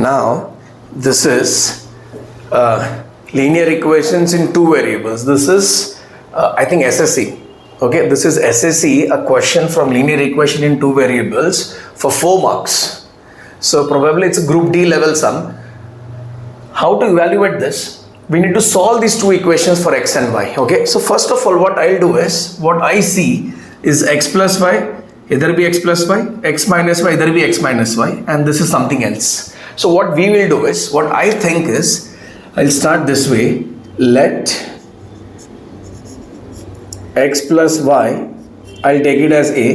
now this is linear equations in two variables. This is I think SSE. Okay, this is SSE, a question from linear equation in two variables for 4 marks. So probably it's a group D level sum. How to evaluate this? We need to solve these two equations for x and y. Okay, so first of all what I'll do is, what I see is x plus y, either be x plus y, x minus y, either be x minus y, and this is something else. So what we will do is, what I think is, I'll start this way. Let x plus y, I'll take it as a,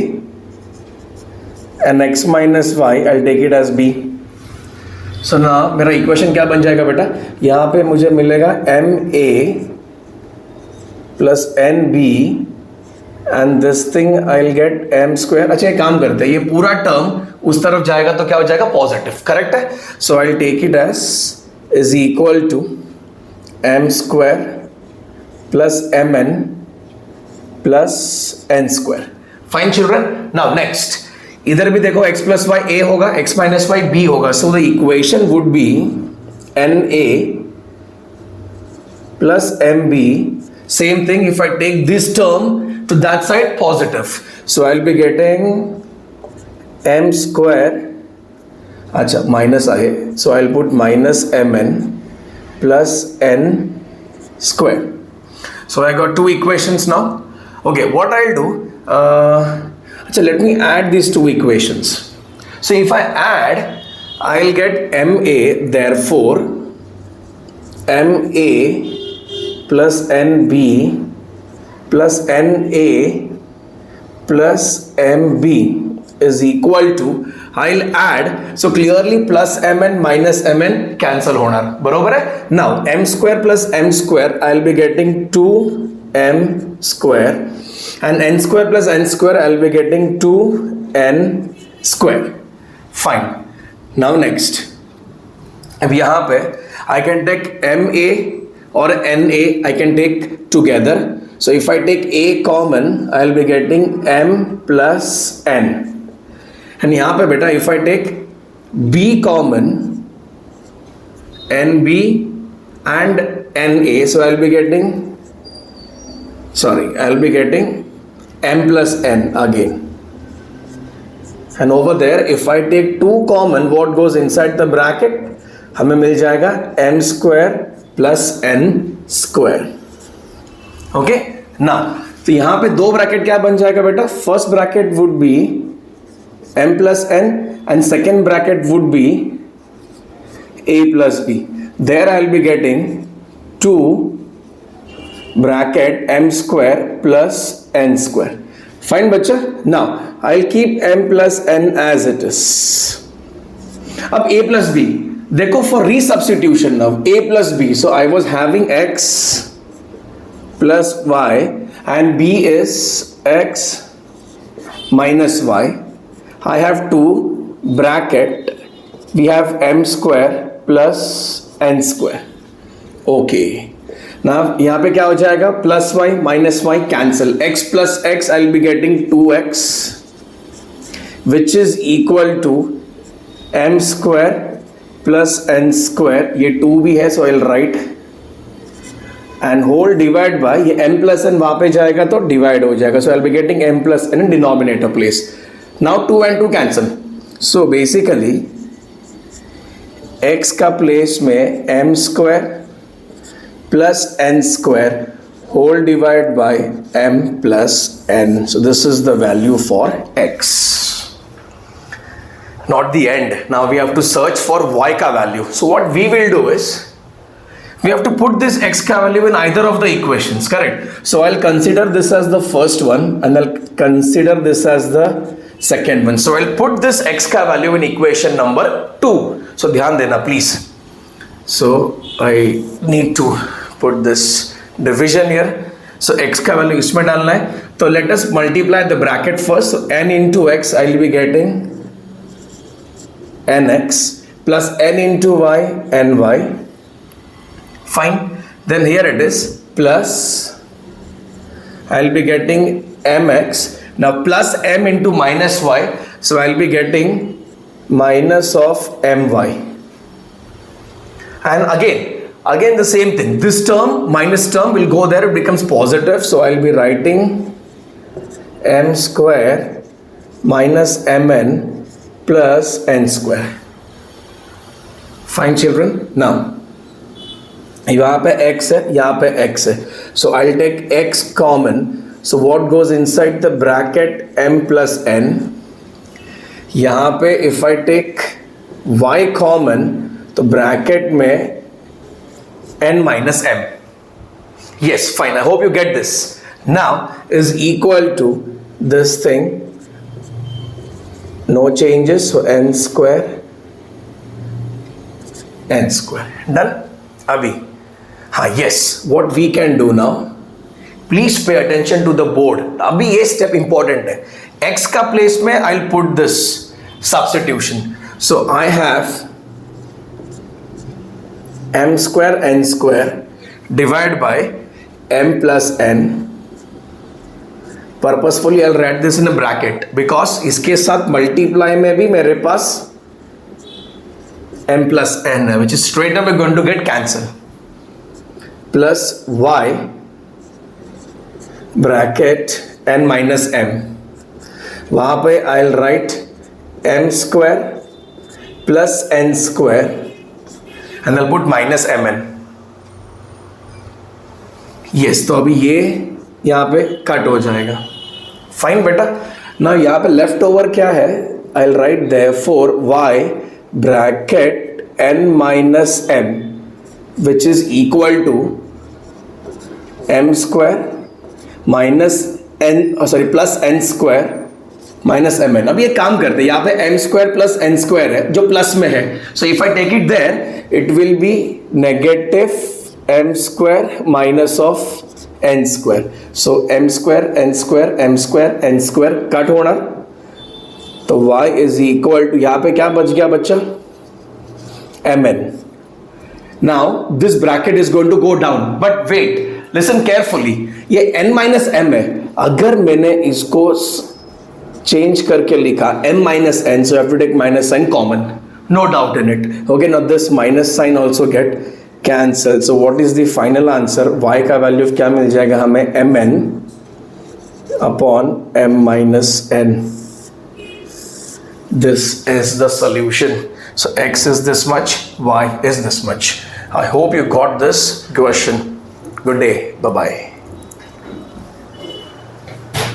and x minus y, I'll take it as b. So now मेरा equation क्या बन जाएगा बेटा? यहाँ पे मुझे मिलेगा m a plus n b and this thing I will get m square. अच्छा, एक काम करते हैं, ये पूरा टर्म उस तरफ जाएगा तो क्या हो जाएगा? पॉजिटिव. करेक्ट है. So I will take it as is equal to m square plus m n plus n square. Fine children. Now next, इधर भी देखो x प्लस वाई ए होगा, x माइनस वाई बी होगा. So the equation would be n a plus m b. Same thing if I take this term to that side positive, so I'll be getting m square. Acha, minus aaye, so I'll put minus mn plus n square. So I got two equations now. Okay, what I'll do, acha, let me add these two equations. So if I add, I'll get ma, therefore ma plus nb plus NA plus MB is equal to, I'll add, so clearly plus MN minus MN cancel होना बरोबर है. Now M square plus M square, I'll be getting 2M square, and N square plus N square, I'll be getting 2N square. Fine. Now next, अब यहाँ पे I can take MA or NA, I can take together. So if I take A common, I'll be getting M plus N. And यहाँ पे बेटा if I take B common, NB and NA, so I'll be getting M plus N again. And over there, if I take 2 common, what goes inside the bracket? हमें मिल जाएगा M square plus N square. Okay ना, तो यहाँ पे दो bracket क्या बन जाएगा बेटा? First bracket would be m plus n and second bracket would be a plus b. There I will be getting 2 bracket m square plus n square. Fine बच्चा. Now I will keep m plus n as it is. अब a plus b देखो, for resubstitution now a plus b, so I was having x plus y and b is x minus y. I have 2 bracket, we have m square plus n square. Okay, now यहाँ पे क्या हो जाएगा? plus y minus y cancel, x plus x I'll be getting 2x which is equal to m square plus n square. ये 2 भी है, so I'll write and whole divide by, ये m plus n वहाँ पे जाएगा तो divide हो जाएगा. So I'll be getting m plus n in denominator place. Now 2 and 2 cancel. So basically x का place में m square plus n square whole divide by m plus n. So this is the value for x. Not the end. Now we have to search for y का value. So what we will do is, we have to put this x ka value in either of the equations, correct? So I'll consider this as the first one and I'll consider this as the second one. So I'll put this x ka value in equation number 2. So ध्यान देना please. So I need to put this division here. So x का value इसमें डालना है. So let us multiply the bracket first. So n into x, I will be getting nx plus n into y, ny. Fine. Then here it is plus, I'll be getting mx. Now plus m into minus y, so I'll be getting minus of my. And again the same thing. This term minus term will go there, it becomes positive. So I'll be writing m square minus mn plus n square. Fine children. Now यहाँ पे x है, यहाँ पे x है. So I'll take x common. So what goes inside the bracket m plus n. यहाँ पे if I take y common, तो bracket में n minus m. Yes, fine. I hope you get this. Now is equal to this thing. No changes. So n square. N square. Done? Abhi. Yes. What we can do now? Please pay attention to the board. अभी ये step important है. X का place में I'll put this substitution. So I have m square n square divided by m plus n. Purposefully I'll write this in a bracket because इसके साथ multiply में भी मेरे पास m plus n है, which is straight up going to get cancelled. Plus y bracket n minus m. वहाँ पे I'll write m square plus n square and I'll put minus mn. Yes, तो अभी ये यहाँ पे कट हो जाएगा. फाइन बेटा. ना यहाँ पे लेफ्ट ओवर क्या है? I'll write therefore y bracket n minus m which is equal to m square minus n plus n square minus m n. अब ये काम करते हैं, यहाँ पे m square plus n square है जो प्लस में है. So if I take it there it will be negative m square minus of n square. So m square n square m square n square cut होना. तो y is equal to यहाँ पे क्या बच गया बच्चा? M n. Now this bracket is going to go down, but wait, listen carefully. ये n minus m है. अगर मैंने इसको चेंज करके लिखा m minus n, so have to take minus sign common. No doubt in it. Okay, now this minus sign also get cancel. So what is the final answer? y का value क्या मिल जाएगा हमें? mn अपॉन m minus n. This is the solution. So x is this much, y is this much. I hope you got this question. Good day. Bye-bye.